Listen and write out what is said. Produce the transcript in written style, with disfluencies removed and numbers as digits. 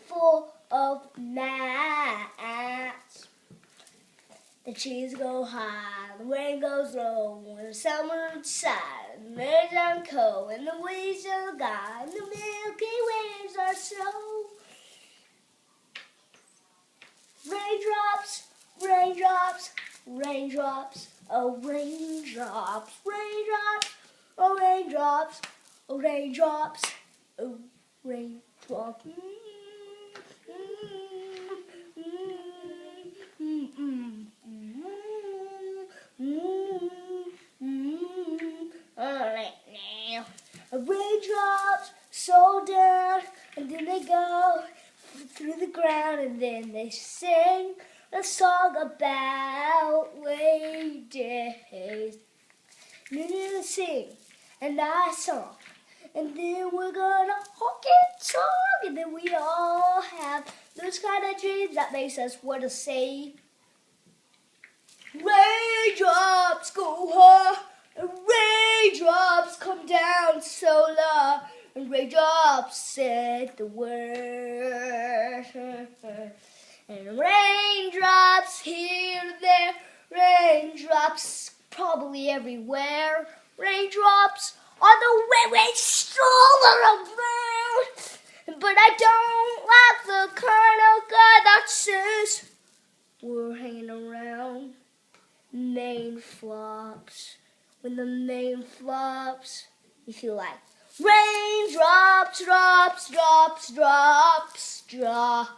full of gnats. The trees go high, the rain goes low, when the summer inside, the air's on cold, and the weeds are gone, and the Milky Ways are slow. Raindrops, raindrops, raindrops, oh raindrops, raindrops, oh raindrops, oh raindrops, oh raindrops. Raindrops so down, and then they go through the ground, and then they sing a song about rainy days. And then they sing a nice song, and then we're gonna all get song, and then we all have those kind of dreams that makes us want to say, raindrops go high, and raindrops come down so low, and raindrops said the word. And raindrops here and there, raindrops probably everywhere. Raindrops are the way we stroll around. But I don't like the kind of guy that says we're hanging around. Main flops. When the main flops, you feel like raindrops, drops, drops, drops, drops.